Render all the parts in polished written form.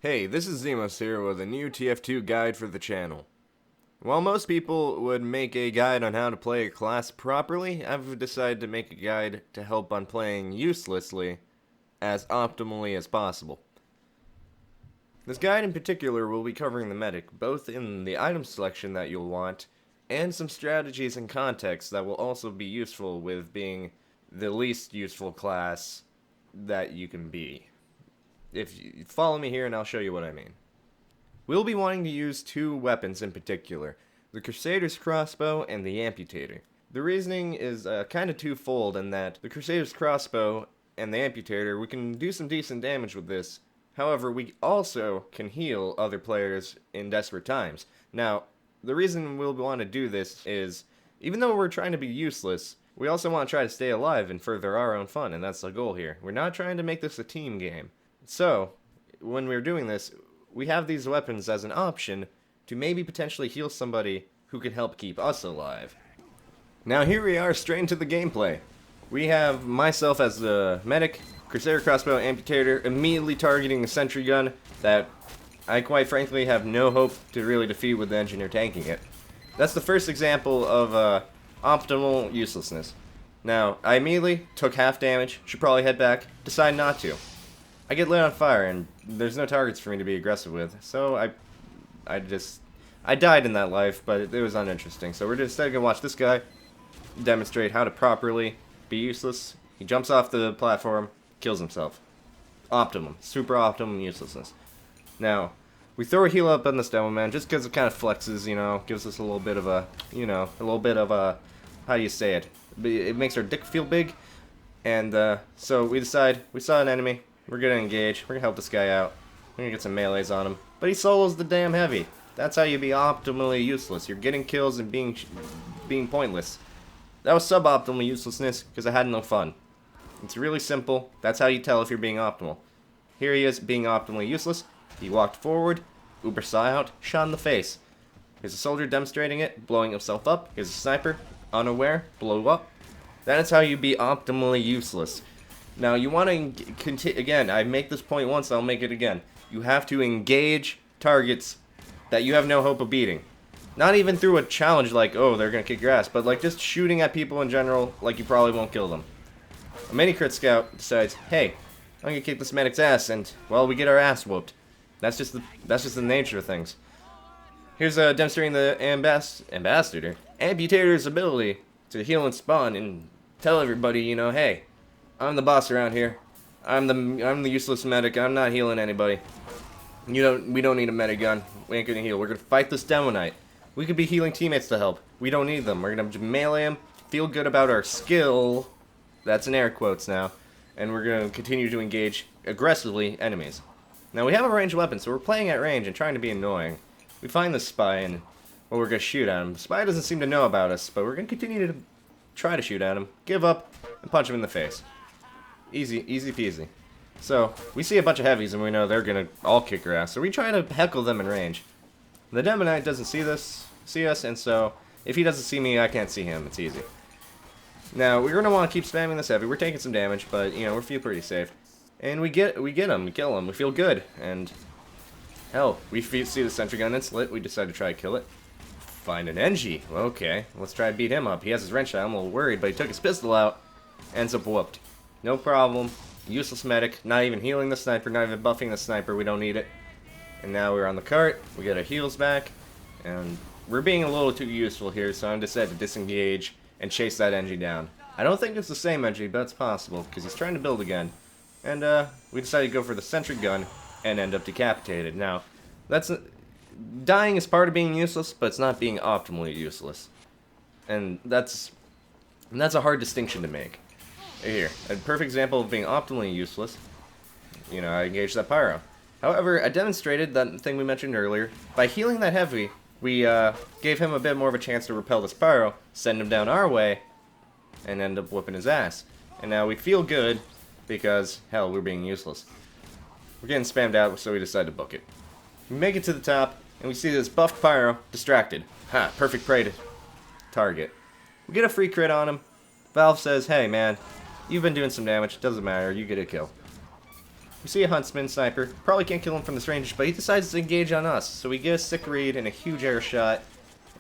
Hey, this is Ximos here with a new TF2 guide for the channel. While most people would make a guide on how to play a class properly, I've decided to make a guide to help on playing uselessly as optimally as possible. This guide in particular will be covering the medic, both in the item selection that you'll want, and some strategies and context that will also be useful with being the least useful class that you can be. If you follow me here and I'll show you what I mean. We'll be wanting to use two weapons in particular, the Crusader's crossbow and the Amputator. The reasoning is kind of twofold in that the Crusader's crossbow and the Amputator, we can do some decent damage with this. However, we also can heal other players in desperate times. Now, the reason we'll want to do this is, even though we're trying to be useless, we also want to try to stay alive and further our own fun, and that's the goal here. We're not trying to make this a team game. So, when we're doing this, we have these weapons as an option to maybe potentially heal somebody who can help keep us alive. Now here we are straight into the gameplay. We have myself as the medic, Crusader crossbow, Amputator, immediately targeting the sentry gun that I quite frankly have no hope to really defeat with the engineer tanking it. That's the first example of optimal uselessness. Now, I immediately took half damage, should probably head back, decide not to. I get lit on fire, and there's no targets for me to be aggressive with, so I died in that life, but it was uninteresting. So we're just gonna watch this guy demonstrate how to properly be useless. He jumps off the platform, kills himself. Optimum, super optimum uselessness. Now, we throw a heal up on this demo man just because it kind of flexes, you know, gives us a little bit of a, how do you say it? It makes our dick feel big, and so we decide we saw an enemy. We're gonna engage. We're gonna help this guy out. We're gonna get some melees on him. But he solos the damn heavy. That's how you be optimally useless. You're getting kills and being pointless. That was suboptimal uselessness because I had no fun. It's really simple. That's how you tell if you're being optimal. Here he is being optimally useless. He walked forward, uber saw out, shot in the face. Here's a soldier demonstrating it, blowing himself up. Here's a sniper, unaware, blow up. That is how you be optimally useless. Now, you want to continue, again, I make this point once, I'll make it again. You have to engage targets that you have no hope of beating. Not even through a challenge like, oh, they're going to kick your ass, but like just shooting at people in general, like you probably won't kill them. A mini-crit scout decides, hey, I'm going to kick this medic's ass, and, well, we get our ass whooped. That's just the nature of things. Here's demonstrating the ambassador, Amputator's ability to heal and spawn and tell everybody, you know, hey, I'm the boss around here. I'm the useless medic. I'm not healing anybody. We don't need a medic gun. We ain't gonna heal. We're gonna fight this demo knight. We could be healing teammates to help. We don't need them. We're gonna just melee them, feel good about our skill. That's in air quotes now. And we're gonna continue to engage aggressively enemies. Now we have a ranged weapon, so we're playing at range and trying to be annoying. We find the spy and, well, we're gonna shoot at him. The spy doesn't seem to know about us, but we're gonna continue to try to shoot at him, give up, and punch him in the face. Easy peasy. So, we see a bunch of heavies and we know they're gonna all kick our ass, so we try to heckle them in range. The Demo Knight doesn't see us, and so, if he doesn't see me, I can't see him. It's easy. Now, we're gonna want to keep spamming this heavy. We're taking some damage, but, you know, we feel pretty safe. And we get him, we kill him, we feel good, and, hell, we see the sentry gun, it's lit, we decide to try to kill it. Find an NG. Okay, let's try to beat him up. He has his wrench out, I'm a little worried, but he took his pistol out, ends up whooped. No problem. Useless medic. Not even healing the sniper. Not even buffing the sniper. We don't need it. And now we're on the cart. We get our heals back. And we're being a little too useful here, so I'm decided to disengage and chase that NG down. I don't think it's the same NG, but it's possible, because he's trying to build again. And we decided to go for the sentry gun and end up decapitated. Now, dying is part of being useless, but it's not being optimally useless. And that's a hard distinction to make. Here, a perfect example of being optimally useless. You know, I engaged that pyro. However, I demonstrated that thing we mentioned earlier. By healing that heavy, we gave him a bit more of a chance to repel this pyro, send him down our way, and end up whooping his ass. And now we feel good because, hell, we're being useless. We're getting spammed out, so we decide to book it. We make it to the top, and we see this buffed pyro distracted. Ha, perfect prey to target. We get a free crit on him. Valve says, hey man, you've been doing some damage, doesn't matter, you get a kill. We see a huntsman sniper. Probably can't kill him from this range, but he decides to engage on us. So we get a sick read and a huge air shot,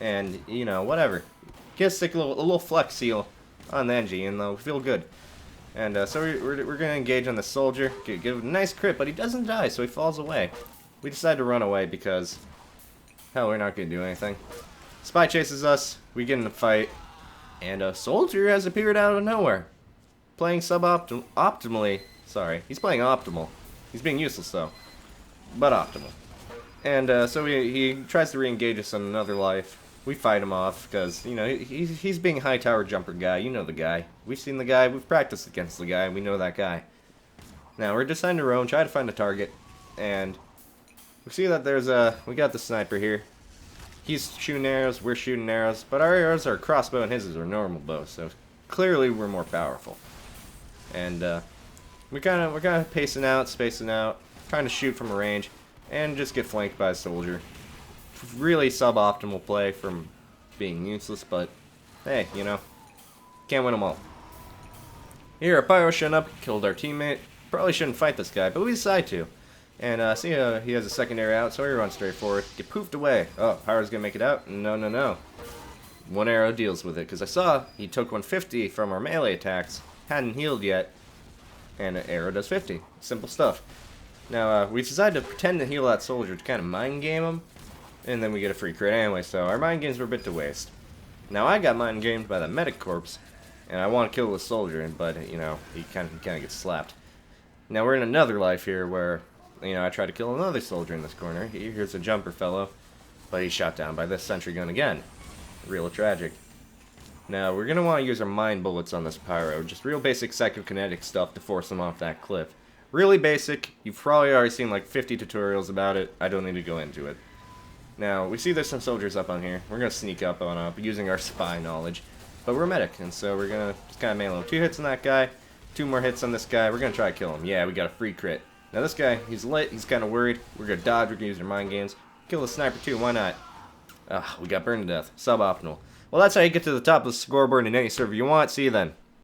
and you know, whatever. Get a sick little flex seal on the NG, and they'll feel good. And so we're gonna engage on the soldier. Give a nice crit, but he doesn't die, so he falls away. We decide to run away because, hell, we're not gonna do anything. Spy chases us. We get in a fight, and a soldier has appeared out of nowhere, playing optimally. Sorry, he's playing optimal. He's being useless though, but optimal. And so he tries to re-engage us on another life. We fight him off because, you know, he's being a high tower jumper guy. You know the guy. We've seen the guy. We've practiced against the guy. We know that guy. Now we're deciding to roam, try to find a target, and we see that we got the sniper here. He's shooting arrows. We're shooting arrows, but our arrows are crossbow and his is a normal bow. So clearly we're more powerful. And we're kind of pacing out, spacing out, trying to shoot from a range, and just get flanked by a soldier. Really suboptimal play from being useless, but hey, you know, can't win them all. Here, a pyro showing up, killed our teammate. Probably shouldn't fight this guy, but we decide to. And see, he has a secondary out, so we run straight forward. Get poofed away. Oh, pyro's gonna make it out? No, no, no. One arrow deals with it, because I saw he took 150 from our melee attacks, hadn't healed yet, and an arrow does 50. Simple stuff. Now, we decided to pretend to heal that soldier to kind of mind game him, and then we get a free crit anyway, so our mind games were a bit to waste. Now, I got mind gamed by the medic corpse, and I want to kill the soldier, but, you know, he kind of gets slapped. Now, we're in another life here where, you know, I try to kill another soldier in this corner. Here's a jumper fellow, but he's shot down by this sentry gun again. Real tragic. Now, we're going to want to use our mind bullets on this pyro, just real basic psychokinetic stuff to force him off that cliff. Really basic. You've probably already seen like 50 tutorials about it. I don't need to go into it. Now, we see there's some soldiers up on here. We're going to sneak up on up using our spy knowledge. But we're medic, and so we're going to just kind of melee. 2 hits on that guy, 2 more hits on this guy. We're going to try to kill him. Yeah, we got a free crit. Now this guy, he's lit, he's kind of worried. We're going to dodge, we're going to use our mind games. Kill the sniper too, why not? We got burned to death. Suboptimal. Well, that's how you get to the top of the scoreboard in any server you want. See you then.